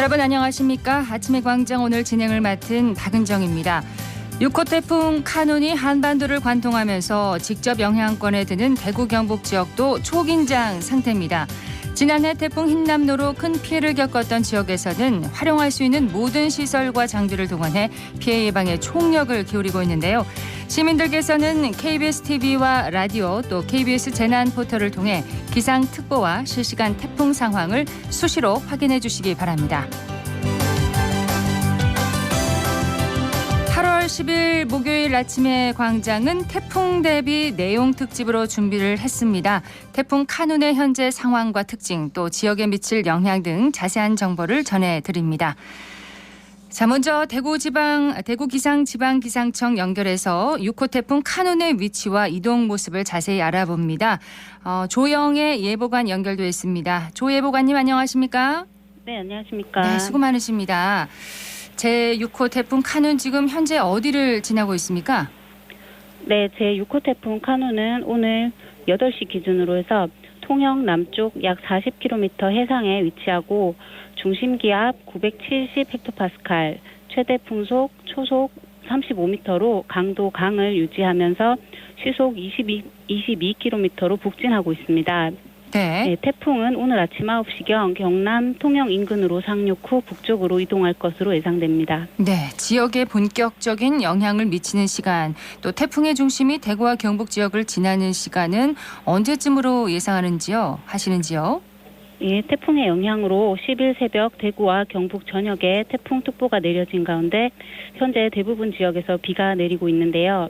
여러분 안녕하십니까? 아침의 광장 오늘 진행을 맡은 박은정입니다. 6호 태풍 카눈이 한반도를 관통하면서 직접 영향권에 드는 대구 경북 지역도 초긴장 상태입니다. 지난해 태풍 흰남노로 큰 피해를 겪었던 지역에서는 활용할 수 있는 모든 시설과 장비를 동원해 피해 예방에 총력을 기울이고 있는데요. 시민들께서는 KBS TV와 라디오 또 KBS 재난 포털을 통해 기상특보와 실시간 태풍 상황을 수시로 확인해 주시기 바랍니다. 8월 10일 목요일 아침의 광장은 태풍 대비 내용 특집으로 준비를 했습니다. 태풍 카눈의 현재 상황과 특징 또 지역에 미칠 영향 등 자세한 정보를 전해드립니다. 자, 먼저 대구 기상청 연결해서 6호 태풍 카눈의 위치와 이동 모습을 자세히 알아봅니다. 조영애 예보관 연결돼 있습니다. 조 예보관님 안녕하십니까? 네, 안녕하십니까? 네, 수고 많으십니다. 제6호 태풍 카눈 지금 현재 어디를 지나고 있습니까? 네, 제6호 태풍 카눈은 오늘 8시 기준으로 해서 통영 남쪽 약 40km 해상에 위치하고 중심 기압 970헥토파스칼, 최대 풍속 초속 35m로 강도 강을 유지하면서 시속 22km로 북진하고 있습니다. 네. 네, 태풍은 오늘 아침 9시경 경남 통영 인근으로 상륙 후 북쪽으로 이동할 것으로 예상됩니다. 네, 지역에 본격적인 영향을 미치는 시간, 또 태풍의 중심이 대구와 경북 지역을 지나는 시간은 언제쯤으로 하시는지요? 예, 태풍의 영향으로 10일 새벽 대구와 경북 전역에 태풍특보가 내려진 가운데 현재 대부분 지역에서 비가 내리고 있는데요.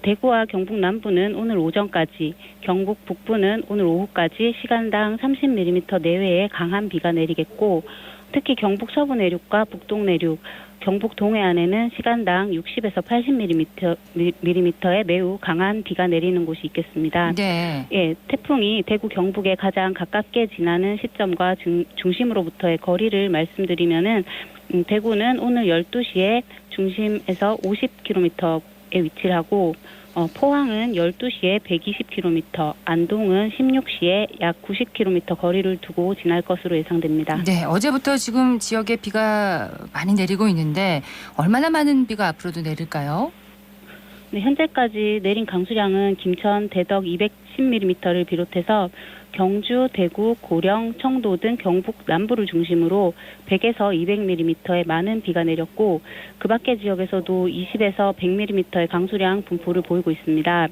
대구와 경북 남부는 오늘 오전까지, 경북 북부는 오늘 오후까지 시간당 30mm 내외의 강한 비가 내리겠고 특히 경북 서부 내륙과 북동 내륙, 경북 동해안에는 시간당 60에서 80mm의 매우 강한 비가 내리는 곳이 있겠습니다. 네. 예, 태풍이 대구 경북에 가장 가깝게 지나는 시점과 중심으로부터의 거리를 말씀드리면은 대구는 오늘 12시에 중심에서 50km에 위치를 하고 포항은 12시에 120km, 안동은 16시에 약 90km 거리를 두고 지날 것으로 예상됩니다. 네, 어제부터 지금 지역에 비가 많이 내리고 있는데 얼마나 많은 비가 앞으로도 내릴까요? 네, 현재까지 내린 강수량은 김천, 대덕 210mm를 비롯해서 경주, 대구, 고령, 청도 등 경북 남부를 중심으로 100에서 200mm의 많은 비가 내렸고 그 밖의 지역에서도 20에서 100mm의 강수량 분포를 보이고 있습니다.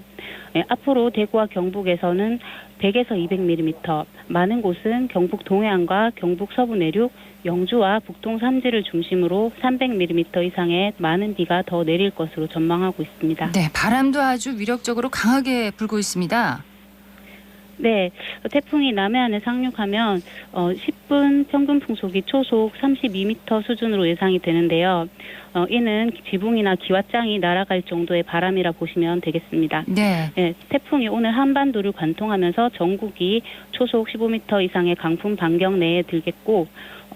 앞으로 대구와 경북에서는 100에서 200mm, 많은 곳은 경북 동해안과 경북 서부 내륙, 영주와 북동 산지를 중심으로 300mm 이상의 많은 비가 더 내릴 것으로 전망하고 있습니다. 네, 바람도 아주 위력적으로 강하게 불고 있습니다. 네, 태풍이 남해안에 상륙하면 10분 평균 풍속이 초속 32m 수준으로 예상이 되는데요. 이는 지붕이나 기왓장이 날아갈 정도의 바람이라 보시면 되겠습니다. 네. 네, 태풍이 오늘 한반도를 관통하면서 전국이 초속 15m 이상의 강풍 반경 내에 들겠고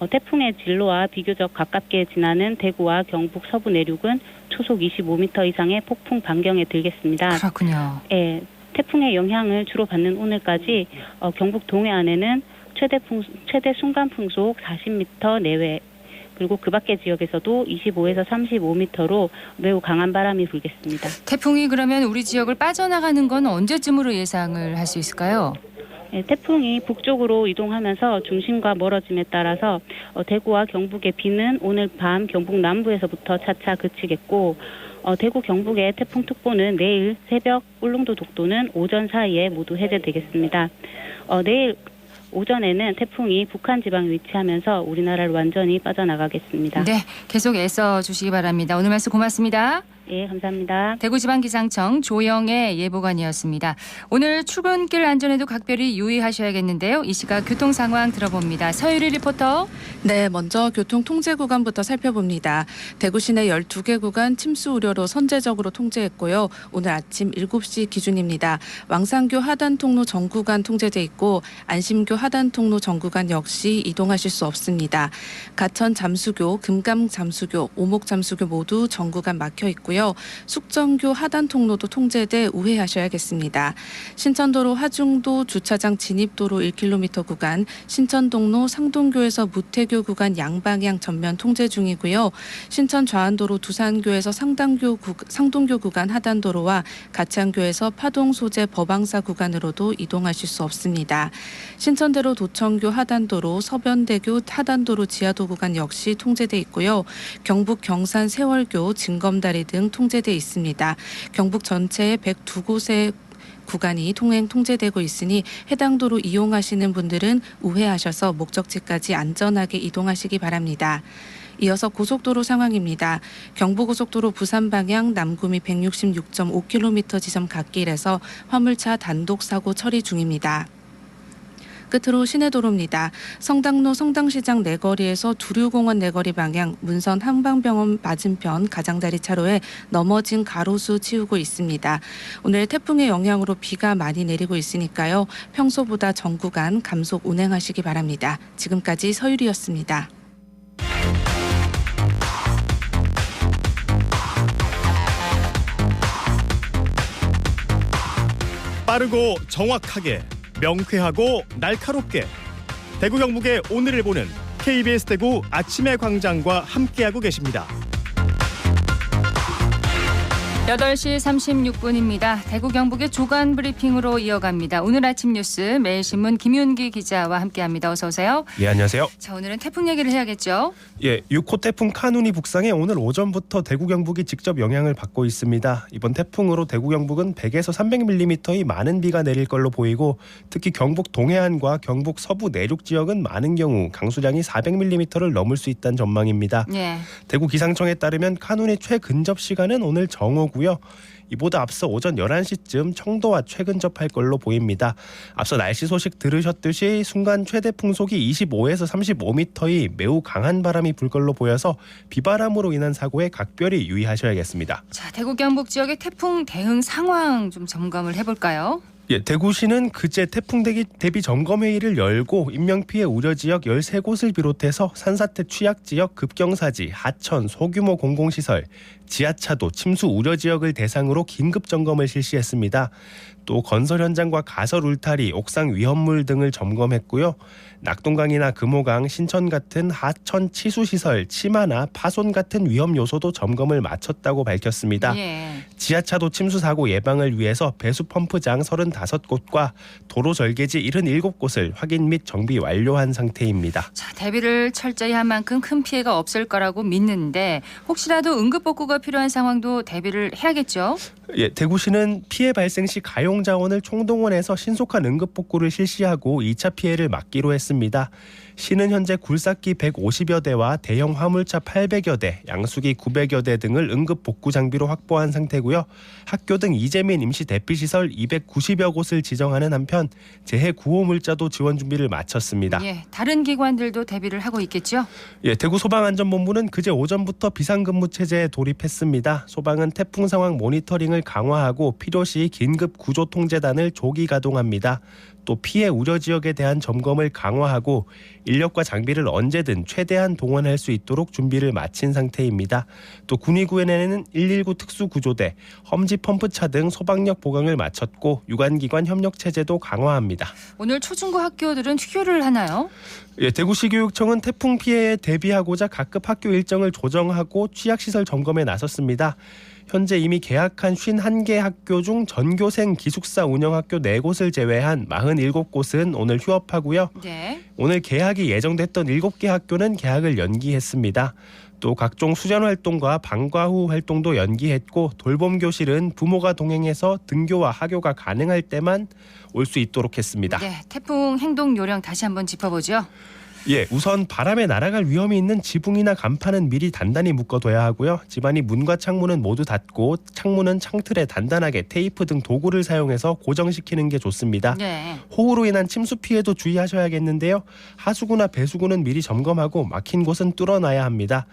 태풍의 진로와 비교적 가깝게 지나는 대구와 경북 서부 내륙은 초속 25m 이상의 폭풍 반경에 들겠습니다. 그렇군요. 네. 태풍의 영향을 주로 받는 오늘까지 경북 동해안에는 최대 순간 풍속 40m 내외 그리고 그 밖의 지역에서도 25에서 35m로 매우 강한 바람이 불겠습니다. 태풍이 그러면 우리 지역을 빠져나가는 건 언제쯤으로 예상을 할 수 있을까요? 네, 태풍이 북쪽으로 이동하면서 중심과 멀어짐에 따라서 대구와 경북의 비는 오늘 밤 경북 남부에서부터 차차 그치겠고 대구 경북의 태풍특보는 내일 새벽 울릉도 독도는 오전 사이에 모두 해제되겠습니다. 내일 오전에는 태풍이 북한 지방에 위치하면서 우리나라를 완전히 빠져나가겠습니다. 네, 계속 애써 주시기 바랍니다. 오늘 말씀 고맙습니다. 예, 감사합니다. 대구지방기상청 조영애 예보관이었습니다. 오늘 출근길 안전에도 각별히 유의하셔야겠는데요. 이 시각 교통 상황 들어봅니다. 서유리 리포터. 네, 먼저 교통 통제 구간부터 살펴봅니다. 대구 시내 12개 구간 침수 우려로 선제적으로 통제했고요. 오늘 아침 7시 기준입니다. 왕산교 하단 통로 전 구간 통제돼 있고 안심교 하단 통로 전 구간 역시 이동하실 수 없습니다. 가천 잠수교, 금감 잠수교, 오목 잠수교 모두 전 구간 막혀 있고요. 있고요. 숙정교 하단 통로도 통제돼 우회하셔야겠습니다. 신천도로 하중도 주차장 진입도로 1km 구간, 신천동로 상동교에서 무태교 구간 양방향 전면 통제 중이고요. 신천 좌안도로 두산교에서 상동교 구간 하단도로와 가창교에서 파동 소재 법왕사 구간으로도 이동하실 수 없습니다. 신천대로 도청교 하단도로 서변대교 하단도로 지하도 구간 역시 통제돼 있고요. 경북 경산 세월교 징검다리 등 통제돼 있습니다. 경북 전체에 102곳의 구간이 통행 통제되고 있으니 해당 도로 이용하시는 분들은 우회하셔서 목적지까지 안전하게 이동하시기 바랍니다. 이어서 고속도로 상황입니다. 경부고속도로 부산 방향 남구미 166.5km 지점 갓길에서 화물차 단독 사고 처리 중입니다. 끝으로 시내도로입니다. 성당로 성당시장 내거리에서 두류공원 내거리 방향 문선 한방병원 맞은편 가장다리 차로에 넘어진 가로수 치우고 있습니다. 오늘 태풍의 영향으로 비가 많이 내리고 있으니까요. 평소보다 전 구간 감속 운행하시기 바랍니다. 지금까지 서유리였습니다. 빠르고 정확하게, 명쾌하고 날카롭게 대구 경북의 오늘을 보는 KBS 대구 아침의 광장과 함께하고 계십니다. 8시 36분입니다. 대구 경북의 주간 브리핑으로 이어갑니다. 오늘 아침 뉴스 매일신문 김윤기 기자와 함께합니다. 어서 오세요. 예, 안녕하세요. 자, 오늘은 태풍 얘기를 해야겠죠. 예, 6호 태풍 카눈이 북상해 오늘 오전부터 대구 경북이 직접 영향을 받고 있습니다. 이번 태풍으로 대구 경북은 100에서 300mm의 많은 비가 내릴 걸로 보이고 특히 경북 동해안과 경북 서부 내륙 지역은 많은 경우 강수량이 400mm를 넘을 수 있다는 전망입니다. 예. 대구 기상청에 따르면 카눈의 최근접 시간은 오늘 정오고요. 이보다 앞서 오전 11시쯤 청도와 최근접할 걸로 보입니다. 앞서 날씨 소식 들으셨듯이 순간 최대 풍속이 25에서 35m의 매우 강한 바람이 불 걸로 보여서 비바람으로 인한 사고에 각별히 유의하셔야겠습니다. 자, 대구 경북 지역의 태풍 대응 상황 좀 점검을 해볼까요? 예, 대구시는 그제 태풍 대비 점검회의를 열고 인명피해 우려지역 13곳을 비롯해서 산사태 취약지역, 급경사지, 하천, 소규모 공공시설, 지하차도, 침수 우려지역을 대상으로 긴급점검을 실시했습니다. 또 건설 현장과 가설 울타리, 옥상 위험물 등을 점검했고요. 낙동강이나 금호강, 신천 같은 하천 치수시설, 침하나 파손 같은 위험 요소도 점검을 마쳤다고 밝혔습니다. 예. 지하차도 침수 사고 예방을 위해서 배수 펌프장 35곳과 도로 절개지 77곳을 확인 및 정비 완료한 상태입니다. 자, 대비를 철저히 한 만큼 큰 피해가 없을 거라고 믿는데 혹시라도 응급복구가 필요한 상황도 대비를 해야겠죠? 예, 대구시는 피해 발생 시 가용 자원을 총동원해서 신속한 응급복구를 실시하고 2차 피해를 막기로 했습니다. 시는 현재 굴삭기 150여 대와 대형 화물차 800여 대, 양수기 900여 대 등을 응급복구 장비로 확보한 상태고요. 학교 등 이재민 임시 대피시설 290여 곳을 지정하는 한편 재해 구호물자도 지원 준비를 마쳤습니다. 예, 다른 기관들도 대비를 하고 있겠죠? 예, 대구 소방안전본부는 그제 오전부터 비상근무 체제에 돌입했습니다. 소방은 태풍 상황 모니터링을 강화하고 필요시 긴급 구조 통제단을 조기 가동합니다. 또 피해 우려 지역에 대한 점검을 강화하고 인력과 장비를 언제든 최대한 동원할 수 있도록 준비를 마친 상태입니다. 또 군위구에는 119 특수구조대, 험지 펌프차 등 소방력 보강을 마쳤고 유관기관 협력 체제도 강화합니다. 오늘 초중고 학교들은 휴교를 하나요? 예, 대구시 교육청은 태풍 피해에 대비하고자 각급 학교 일정을 조정하고 취약시설 점검에 나섰습니다. 현재 이미 개학한 51개 학교 중 전교생 기숙사 운영학교 4곳을 제외한 47곳은 오늘 휴업하고요. 네. 오늘 개학이 예정됐던 7개 학교는 개학을 연기했습니다. 또 각종 수련활동과 방과 후 활동도 연기했고 돌봄교실은 부모가 동행해서 등교와 하교가 가능할 때만 올 수 있도록 했습니다. 네, 태풍 행동 요령 다시 한번 짚어보죠. 예, 우선 바람에 날아갈 위험이 있는 지붕이나 간판은 미리 단단히 묶어둬야 하고요. 집안이 문과 창문은 모두 닫고 창문은 창틀에 단단하게 테이프 등 도구를 사용해서 고정시키는 게 좋습니다. 네. 호우로 인한 침수 피해도 주의하셔야겠는데요. 하수구나 배수구는 미리 점검하고 막힌 곳은 뚫어놔야 합니다.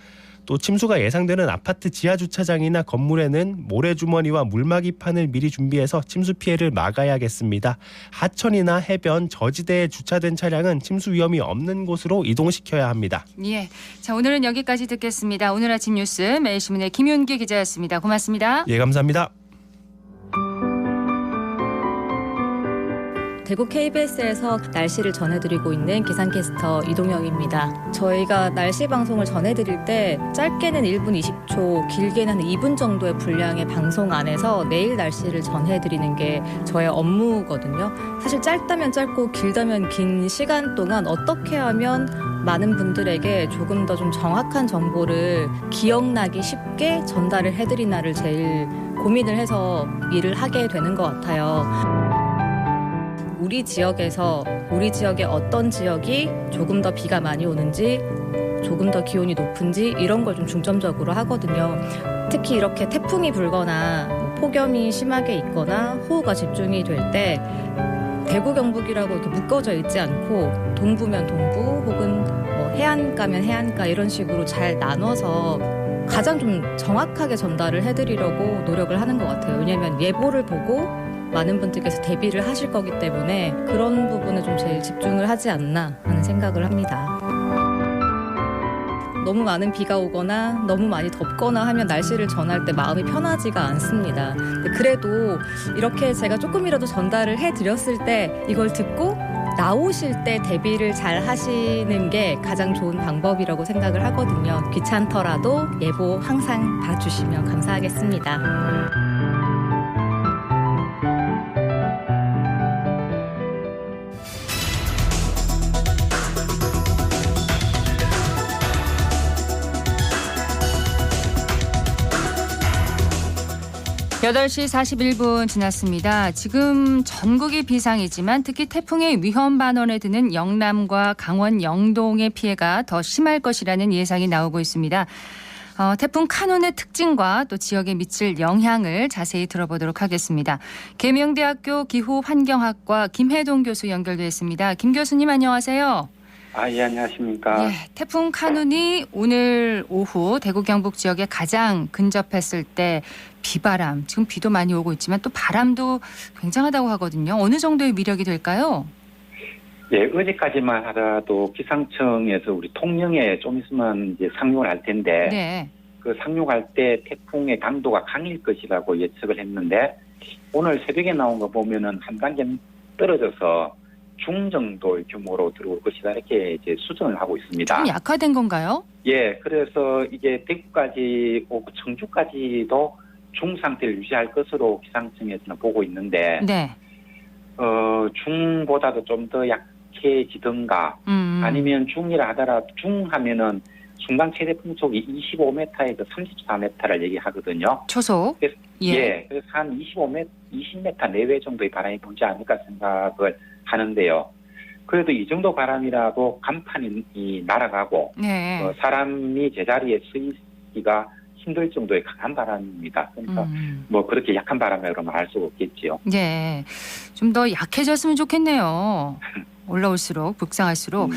또 침수가 예상되는 아파트 지하 주차장이나 건물에는 모래주머니와 물막이판을 미리 준비해서 침수 피해를 막아야겠습니다. 하천이나 해변, 저지대에 주차된 차량은 침수 위험이 없는 곳으로 이동시켜야 합니다. 예. 자, 오늘은 여기까지 듣겠습니다. 오늘 아침 뉴스 매일신문의 김윤기 기자였습니다. 고맙습니다. 예, 감사합니다. 대구 KBS에서 날씨를 전해드리고 있는 기상캐스터 이동영입니다. 저희가 날씨 방송을 전해드릴 때 짧게는 1분 20초, 길게는 2분 정도의 분량의 방송 안에서 내일 날씨를 전해드리는 게 저의 업무거든요. 사실 짧다면 짧고 길다면 긴 시간 동안 어떻게 하면 많은 분들에게 조금 더 좀 정확한 정보를 기억나기 쉽게 전달을 해드리나를 제일 고민을 해서 일을 하게 되는 것 같아요. 우리 지역에서 우리 지역의 어떤 지역이 조금 더 비가 많이 오는지 조금 더 기온이 높은지 이런 걸 좀 중점적으로 하거든요. 특히 이렇게 태풍이 불거나 폭염이 심하게 있거나 호우가 집중이 될 때 대구 경북이라고 이렇게 묶어져 있지 않고 동부면 동부 혹은 뭐 해안가면 해안가 이런 식으로 잘 나눠서 가장 좀 정확하게 전달을 해드리려고 노력을 하는 것 같아요. 왜냐하면 예보를 보고 많은 분들께서 대비를 하실 거기 때문에 그런 부분에 좀 제일 집중을 하지 않나 하는 생각을 합니다. 너무 많은 비가 오거나 너무 많이 덥거나 하면 날씨를 전할 때 마음이 편하지가 않습니다. 그래도 이렇게 제가 조금이라도 전달을 해드렸을 때 이걸 듣고 나오실 때 대비를 잘 하시는 게 가장 좋은 방법이라고 생각을 하거든요. 귀찮더라도 예보 항상 봐주시면 감사하겠습니다. 8시 41분 지났습니다. 지금 전국이 비상이지만 특히 태풍의 위험 반원에 드는 영남과 강원 영동의 피해가 더 심할 것이라는 예상이 나오고 있습니다. 태풍 카눈의 특징과 또 지역에 미칠 영향을 자세히 들어보도록 하겠습니다. 계명대학교 기후환경학과 김혜동 교수 연결되어 있습니다. 김 교수님 안녕하세요. 예, 안녕하십니까. 예, 태풍 카눈이 오늘 오후 대구 경북 지역에 가장 근접했을 때 비바람, 지금 비도 많이 오고 있지만 또 바람도 굉장하다고 하거든요. 어느 정도의 위력이 될까요? 예, 어제까지만 하더라도 기상청에서 우리 통영에 좀 있으면 이제 상륙을 할 텐데, 네. 그 상륙할 때 태풍의 강도가 강일 것이라고 예측을 했는데, 오늘 새벽에 나온 거 보면은 한 단계 떨어져서 중정도 규모로 들어올 것이다 이렇게 이제 수정을 하고 있습니다. 좀 약화된 건가요? 예, 그래서 이게 대구까지 오고 청주까지도 중상태를 유지할 것으로 기상청에서는 보고 있는데, 네. 중보다도 좀 더 약해지든가 아니면 중이라 하더라도 중하면은 순간 최대 풍속이 25m에서 34m를 얘기하거든요. 초속. 그래서, 예. 그래서 한 20m 내외 정도의 바람이 불지 않을까 생각을 하는데요. 그래도 이 정도 바람이라도 간판이 날아가고 네. 사람이 제자리에 서 있기가 힘들 정도의 강한 바람입니다. 그러니까 뭐 그렇게 약한 바람이라고 말 수가 없겠지요. 네. 좀 더 약해졌으면 좋겠네요. 올라올수록 북상할수록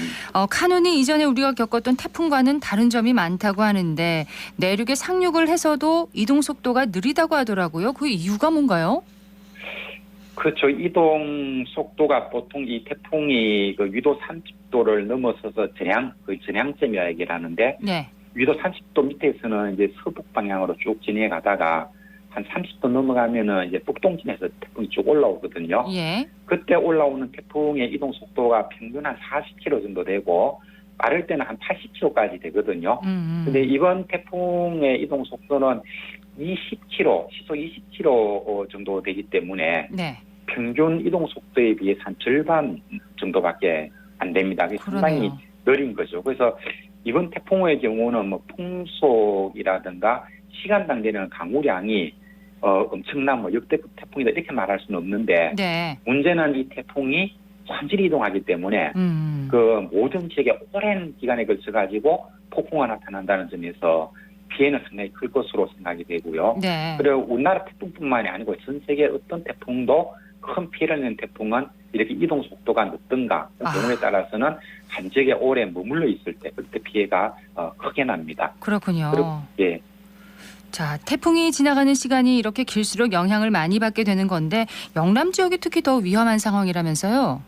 카눈이 이전에 우리가 겪었던 태풍과는 다른 점이 많다고 하는데 내륙에 상륙을 해서도 이동 속도가 느리다고 하더라고요. 그 이유가 뭔가요? 그렇죠. 이동 속도가 보통 이 태풍이 그 위도 30도를 넘어서서 전향점이라 얘기를 하는데, 네. 위도 30도 밑에서는 이제 서북 방향으로 쭉 진행해 가다가 한 30도 넘어가면은 이제 북동진에서 태풍이 쭉 올라오거든요. 예. 그때 올라오는 태풍의 이동 속도가 평균 한 40km 정도 되고 빠를 때는 한 80km까지 되거든요. 근데 이번 태풍의 이동 속도는 20km, 시속 20km 정도 되기 때문에 네. 평균 이동 속도에 비해서 한 절반 정도밖에 안 됩니다. 그게 상당히 느린 거죠. 그래서 이번 태풍의 경우는 뭐 풍속이라든가 시간당 내리는 강우량이 엄청난 뭐 역대급 태풍이다 이렇게 말할 수는 없는데, 네. 문제는 이 태풍이 천천히 이동하기 때문에 그 모든 지역에 오랜 기간에 걸쳐 가지고 폭풍가 나타난다는 점에서 피해는 상당히 클 것으로 생각이 되고요. 네. 그리고 우리나라 태풍뿐만이 아니고 전 세계 어떤 태풍도 큰 피해를 낸 태풍은 이렇게 이동 속도가 늦든가 그 경우에 따라서는 한 지역에 오래 머물러 있을 때 그때 피해가 크게 납니다. 그렇군요. 예. 자, 태풍이 지나가는 시간이 이렇게 길수록 영향을 많이 받게 되는 건데 영남 지역이 특히 더 위험한 상황이라면서요?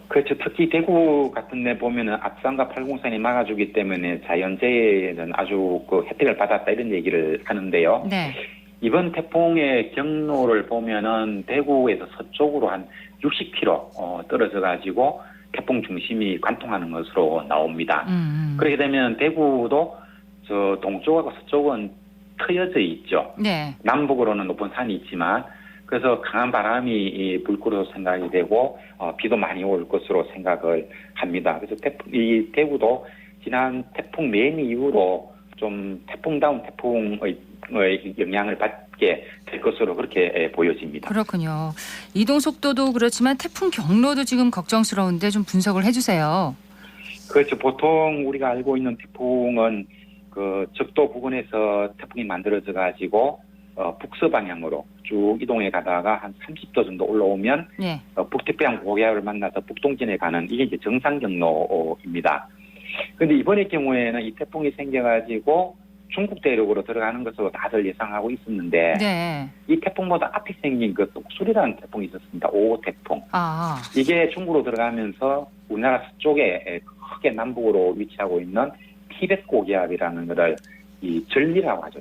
그렇죠. 특히 대구 같은 데 보면은 앞산과 팔공산이 막아주기 때문에 자연재해는 아주 그 혜택을 받았다 이런 얘기를 하는데요. 네. 이번 태풍의 경로를 보면은 대구에서 서쪽으로 한 60km 떨어져 가지고 태풍 중심이 관통하는 것으로 나옵니다. 그렇게 되면 대구도 저 동쪽하고 서쪽은 트여져 있죠. 네. 남북으로는 높은 산이 있지만 그래서 강한 바람이 불 거로 생각이 되고 비도 많이 올 것으로 생각을 합니다. 그래서 이 대구도 지난 태풍 매미 이후로 좀 태풍다운 태풍의 영향을 받게 될 것으로 그렇게 보여집니다. 그렇군요. 이동 속도도 그렇지만 태풍 경로도 지금 걱정스러운데 좀 분석을 해주세요. 그렇죠. 보통 우리가 알고 있는 태풍은 그 적도 부근에서 태풍이 만들어져 가지고 북서 방향으로 쭉 이동해 가다가 한 30도 정도 올라오면 네. 북태평양 고기압을 만나서 북동진에 가는 이게 이제 정상 경로입니다. 그런데 이번의 경우에는 이 태풍이 생겨가지고 중국 대륙으로 들어가는 것으로 다들 예상하고 있었는데 네. 이 태풍보다 앞에 생긴 그 똑수리라는 태풍이 있었습니다. 5호 태풍. 아. 이게 중국으로 들어가면서 우리나라 서쪽에 크게 남북으로 위치하고 있는 티벳 고기압이라는 것을 이 전리라고 하죠.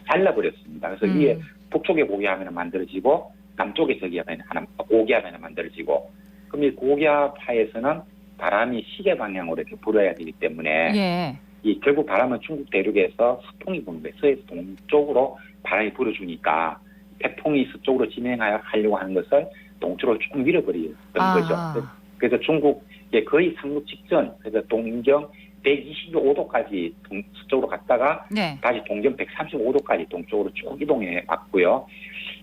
잘라버렸습니다. 그래서 이게 북쪽에 고기압이 하나 만들어지고 남쪽에 고기압이 하나 만들어지고 그럼 이 고기압 하에서는 바람이 시계 방향으로 이렇게 불어야 되기 때문에 예. 이 결국 바람은 중국 대륙에서 서풍이 부는 거예요. 서에서 동쪽으로 바람이 불어주니까 태풍이 서쪽으로 진행하려고 하는 것을 동쪽으로 조금 밀어버리는 거죠. 그래서 중국의 거의 상륙 직전, 그래서 동경 125도까지 서쪽으로 갔다가 네. 다시 동경 135도까지 동쪽으로 쭉 이동해 왔고요.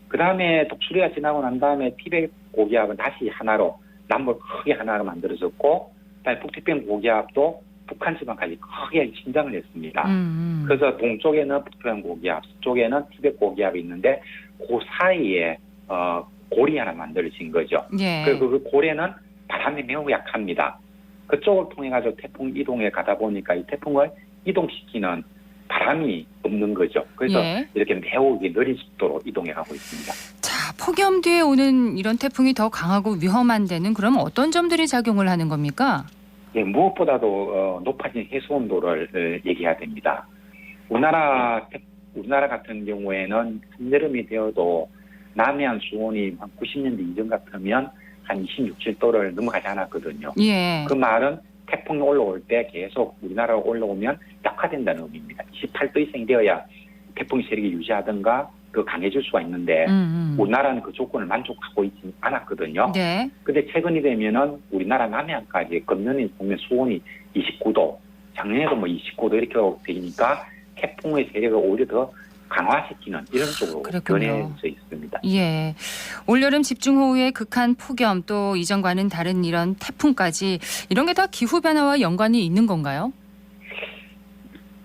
그 다음에 독수리가 지나고 난 다음에 티벳 고기압은 다시 하나로 남북 크게 하나로 만들어졌고, 그다음에 북태평양 고기압도 북한 지방까지 크게 신장을 했습니다. 그래서 동쪽에는 북태평양 고기압, 서쪽에는 티벳 고기압이 있는데 그 사이에 골이 하나 만들어진 거죠. 예. 그리고 그 골에는 바람이 매우 약합니다. 그쪽을 통해 가지고 태풍 이동에 가다 보니까 이 태풍을 이동시키는 바람이 없는 거죠. 그래서 예. 이렇게 매우 느린 속도로 이동해 가고 있습니다. 자, 폭염 뒤에 오는 이런 태풍이 더 강하고 위험한 데는 그럼 어떤 점들이 작용을 하는 겁니까? 예, 무엇보다도 높아진 해수 온도를 얘기해야 됩니다. 우리나라 같은 경우에는 한여름이 되어도 남해안 수온이 한 90년대 이전 같으면 한 26, 7도를 넘어가지 않았거든요. 예. 그 말은 태풍이 올라올 때 계속 우리나라로 올라오면 약화된다는 의미입니다. 28도 이상이 되어야 태풍 세력이 유지하든가 더 강해질 수가 있는데 우리나라는 그 조건을 만족하고 있지 않았거든요. 네. 근데 최근이 되면은 우리나라 남해안까지 건너는 보면 수온이 29도, 작년에도 뭐 29도 이렇게 되니까 태풍의 세력을 오히려 더 강화시키는 이런 쪽으로 변해져 있습니다. 예. 올여름 집중호우의 극한 폭염 또 이전과는 다른 이런 태풍까지 이런 게 다 기후변화와 연관이 있는 건가요?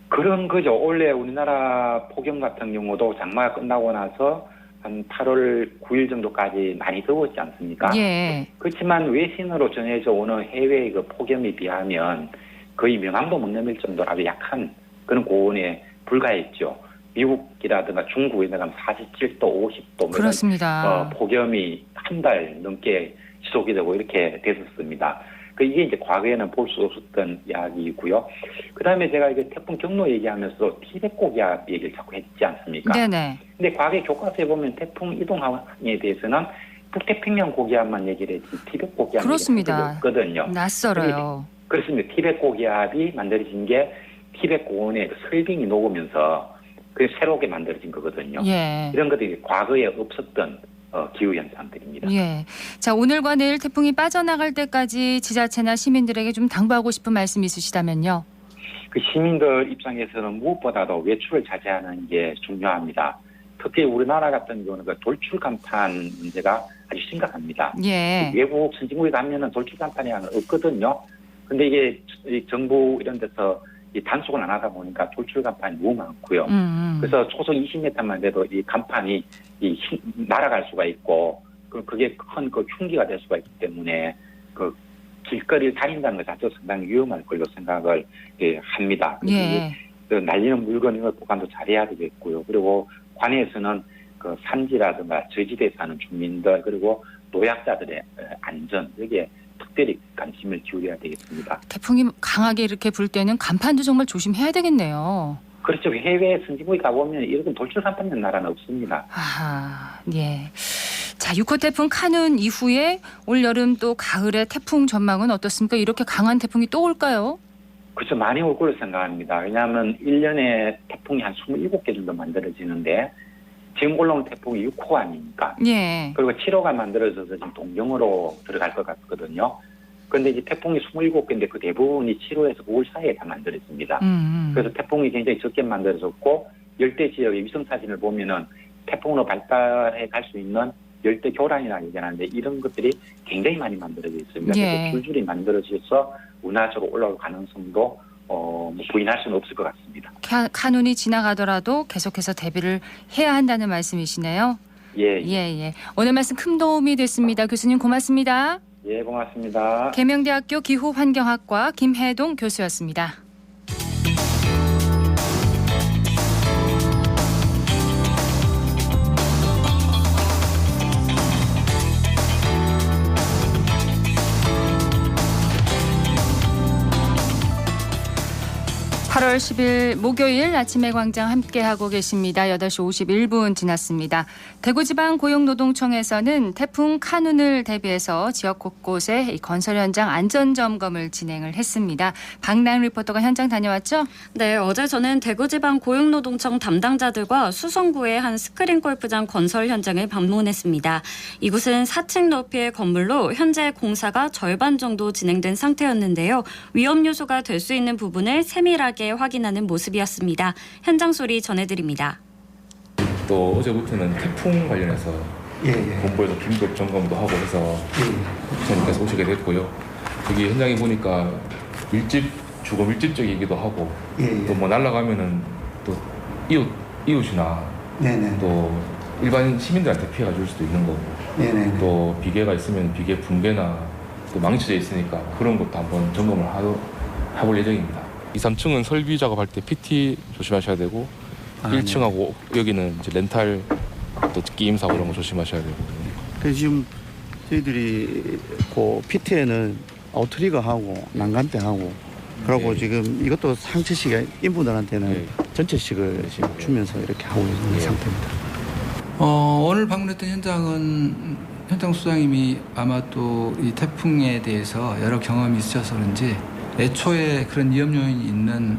그런 거죠. 원래 우리나라 폭염 같은 경우도 장마가 끝나고 나서 한 8월 9일 정도까지 많이 더웠지 않습니까? 예. 그렇지만 외신으로 전해져 오는 해외의 그 폭염에 비하면 거의 명암도 못 넘을 정도로 아주 약한 그런 고온에 불과했죠. 미국이라든가 중국에 가면 47도, 50도 그렇습니다. 폭염이 한 달 넘게 지속이 되고 이렇게 됐었습니다. 이게 이제 과거에는 볼 수 없었던 이야기이고요. 그다음에 제가 이게 태풍 경로 얘기하면서 티벳 고기압 얘기를 자꾸 했지 않습니까? 네네. 근데 과거에 교과서에 보면 태풍 이동항에 대해서는 북태평양 고기압만 얘기를 했지 티벳 고기압 그렇습니다. 없거든요. 낯설어요. 그렇습니다. 티벳 고기압이 만들어진 게 티벳 고원에 설빙이 녹으면서 그 새롭게 만들어진 거거든요. 예. 이런 것들이 과거에 없었던 기후 현상들입니다. 예. 자, 오늘과 내일 태풍이 빠져나갈 때까지 지자체나 시민들에게 좀 당부하고 싶은 말씀 있으시다면요. 그 시민들 입장에서는 무엇보다도 외출을 자제하는 게 중요합니다. 특히 우리나라 같은 경우는 그 돌출 간판 문제가 아주 심각합니다. 예. 외국 선진국에 가면은 돌출 간판이 없거든요. 근데 이게 정부 이런 데서 이 단속을 안 하다 보니까 돌출 간판이 너무 많고요. 그래서 초속 20m만 돼도 이 간판이 날아갈 수가 있고 그게 큰 그 흉기가 될 수가 있기 때문에 그 길거리를 다닌다는 것 자체가 상당히 위험할 걸로 생각을 합니다. 예. 그 날리는 물건을 보관도 잘해야 되겠고요. 그리고 관에서는 그 산지라든가 저지대에 사는 주민들 그리고 노약자들의 안전 여기에 특별히 관심을 기울여야 되겠습니다. 태풍이 강하게 이렇게 불 때는 간판도 정말 조심해야 되겠네요. 그렇죠. 해외 선진국에 가보면 이렇게 돌출 간판된 나라는 없습니다. 아, 예. 자, 6호 태풍 카눈 이후에 올 여름 또 가을의 태풍 전망은 어떻습니까? 이렇게 강한 태풍이 또 올까요? 그렇죠. 많이 올 걸로 생각합니다. 왜냐하면 1년에 태풍이 한 27개 정도 만들어지는데 지금 올라온 태풍이 6호 아닙니까? 예. 그리고 7호가 만들어져서 지금 동경으로 들어갈 것 같거든요. 그런데 이제 태풍이 27개인데 그 대부분이 7호에서 9월 사이에 다 만들어집니다. 그래서 태풍이 굉장히 적게 만들어졌고 열대 지역의 위성 사진을 보면은 태풍으로 발달해 갈 수 있는 열대 교란이라고 얘기하는데 이런 것들이 굉장히 많이 만들어져 있습니다. 예. 그래서 줄줄이 만들어져서 운하 쪽으로 올라올 가능성도 뭐 부인할 수는 없을 것 같습니다. 카눈이 지나가더라도 계속해서 대비를 해야 한다는 말씀이시네요. 예, 예. 오늘 말씀 큰 도움이 됐습니다. 교수님 고맙습니다. 예, 고맙습니다. 계명대학교 기후환경학과 김혜동 교수였습니다. (8월 10일) 목요일 아침의 광장 함께하고 계십니다. 8시 51분 지났습니다. 대구지방고용노동청에서는 태풍 카눈을 대비해서 지역 곳곳에 건설 현장 안전점검을 진행을 했습니다. 박나은 리포터가 현장 다녀왔죠? 네, 어제 저는 대구지방고용노동청 담당자들과 수성구의 한 스크린 골프장 건설 현장을 방문했습니다. 이곳은 4층 높이의 건물로 현재 공사가 절반 정도 진행된 상태였는데요. 위험 요소가 될 수 있는 부분을 세밀하게 확인하는 모습이었습니다. 현장 소리 전해드립니다. 또 어제부터는 태풍 관련해서 본부에서 긴급 점검도 하고 해서 부처님께서 오시게 됐고요. 여기 현장에 보니까 주거 밀집적이기도 하고 또 뭐 날아가면은 또 이웃이나 또 일반 시민들한테 피해가 줄 수도 있는 거고 또 비계가 있으면 비계 붕괴나 또 망쳐져 있으니까 그런 것도 한번 점검을 해볼 예정입니다. 2, 3층은 설비 작업할 때 PT 조심하셔야 되고 1층하고 여기는 이제 렌탈 또 끼임 사고 이런 거 조심하셔야 되고. 그래서 지금 저희들이 그 PT에는 아웃트리거하고 난간대하고 그러고 지금 이것도 상체식 인분들한테는 전체식을 지금 주면서 이렇게 하고 있는 상태입니다. 오늘 방문했던 현장은 현장 소장님이 아마 또 이 태풍에 대해서 여러 경험이 있으셔서 그런지 애초에 그런 위험 요인이 있는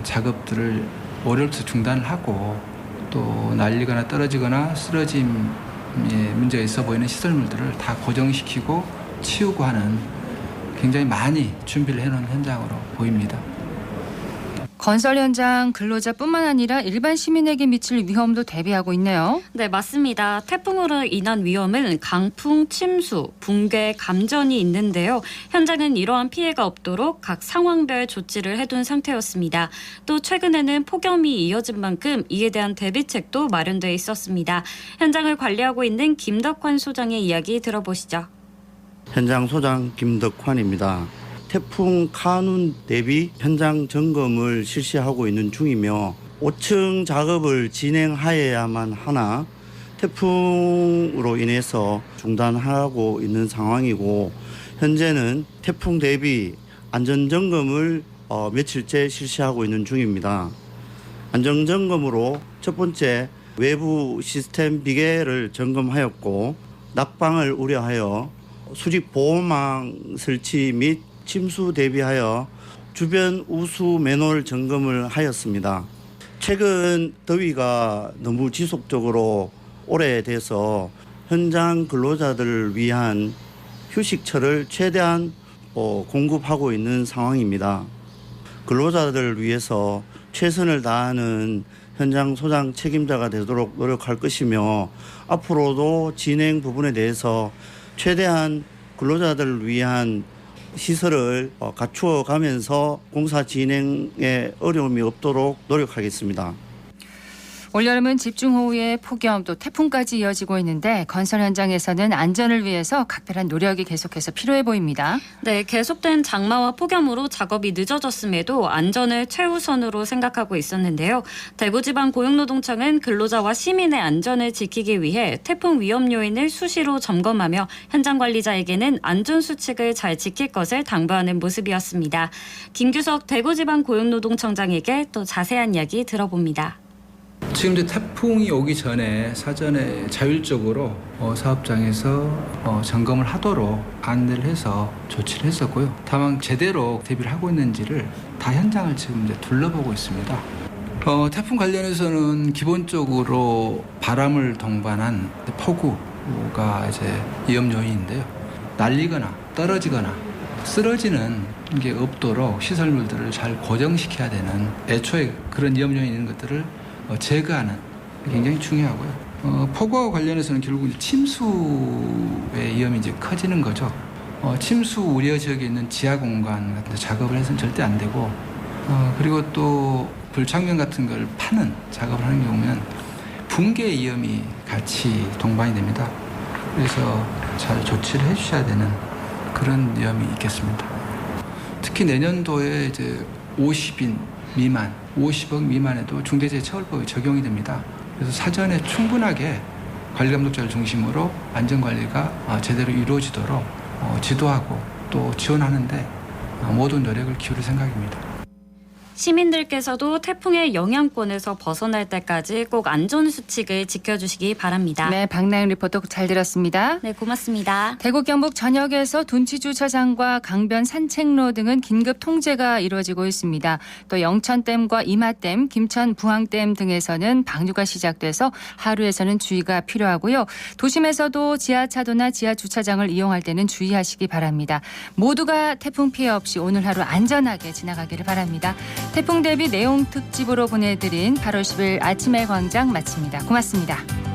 작업들을 월요일부터 중단을 하고 또 날리거나 떨어지거나 쓰러짐의 문제가 있어 보이는 시설물들을 다 고정시키고 치우고 하는 굉장히 많이 준비를 해놓은 현장으로 보입니다. 건설 현장 근로자뿐만 아니라 일반 시민에게 미칠 위험도 대비하고 있네요. 네, 맞습니다. 태풍으로 인한 위험은 강풍, 침수, 붕괴, 감전이 있는데요. 현장은 이러한 피해가 없도록 각 상황별 조치를 해둔 상태였습니다. 또 최근에는 폭염이 이어진 만큼 이에 대한 대비책도 마련돼 있었습니다. 현장을 관리하고 있는 김덕환 소장의 이야기 들어보시죠. 현장 소장 김덕환입니다. 태풍 카눈 대비 현장 점검을 실시하고 있는 중이며 5층 작업을 진행하여야만 하나 태풍으로 인해서 중단하고 있는 상황이고 현재는 태풍 대비 안전점검을 며칠째 실시하고 있는 중입니다. 안전점검으로 첫 번째 외부 시스템 비계를 점검하였고 낙방을 우려하여 수직 보호망 설치 및 침수 대비하여 주변 우수 맨홀 점검을 하였습니다. 최근 더위가 너무 지속적으로 오래돼서 현장 근로자들을 위한 휴식처를 최대한 공급하고 있는 상황입니다. 근로자들을 위해서 최선을 다하는 현장 소장 책임자가 되도록 노력할 것이며 앞으로도 진행 부분에 대해서 최대한 근로자들을 위한 시설을 갖추어 가면서 공사 진행에 어려움이 없도록 노력하겠습니다. 올여름은 집중호우에 폭염 또 태풍까지 이어지고 있는데 건설 현장에서는 안전을 위해서 각별한 노력이 계속해서 필요해 보입니다. 네, 계속된 장마와 폭염으로 작업이 늦어졌음에도 안전을 최우선으로 생각하고 있었는데요. 대구지방고용노동청은 근로자와 시민의 안전을 지키기 위해 태풍 위험 요인을 수시로 점검하며 현장 관리자에게는 안전수칙을 잘 지킬 것을 당부하는 모습이었습니다. 김규석 대구지방고용노동청장에게 또 자세한 이야기 들어봅니다. 지금 이제 태풍이 오기 전에 사전에 자율적으로 사업장에서 점검을 하도록 안내를 해서 조치를 했었고요. 다만 제대로 대비를 하고 있는지를 다 현장을 지금 이제 둘러보고 있습니다. 태풍 관련해서는 기본적으로 바람을 동반한 폭우가 이제 위험 요인인데요. 날리거나 떨어지거나 쓰러지는 게 없도록 시설물들을 잘 고정시켜야 되는 애초에 그런 위험 요인이 있는 것들을 제거하는 게 굉장히 중요하고요. 폭우와 관련해서는 결국 침수의 위험이 이제 커지는 거죠. 침수 우려 지역에 있는 지하 공간 같은 데 작업을 해서는 절대 안 되고, 그리고 또 불창면 같은 걸 파는 작업을 하는 경우면 붕괴 위험이 같이 동반이 됩니다. 그래서 잘 조치를 해주셔야 되는 그런 위험이 있겠습니다. 특히 내년도에 이제 50인 미만, 50억 미만에도 중대재해처벌법이 적용이 됩니다. 그래서 사전에 충분하게 관리감독자를 중심으로 안전관리가 제대로 이루어지도록 지도하고 또 지원하는데 모든 노력을 기울일 생각입니다. 시민들께서도 태풍의 영향권에서 벗어날 때까지 꼭 안전수칙을 지켜주시기 바랍니다. 네, 박나영 리포터 잘 들었습니다. 네, 고맙습니다. 대구 경북 전역에서 둔치주차장과 강변 산책로 등은 긴급 통제가 이루어지고 있습니다. 또 영천댐과 이마댐, 김천 부항댐 등에서는 방류가 시작돼서 하루에서는 주의가 필요하고요. 도심에서도 지하차도나 지하주차장을 이용할 때는 주의하시기 바랍니다. 모두가 태풍 피해 없이 오늘 하루 안전하게 지나가기를 바랍니다. 태풍 대비 내용 특집으로 보내드린 8월 10일 아침의 광장 마칩니다. 고맙습니다.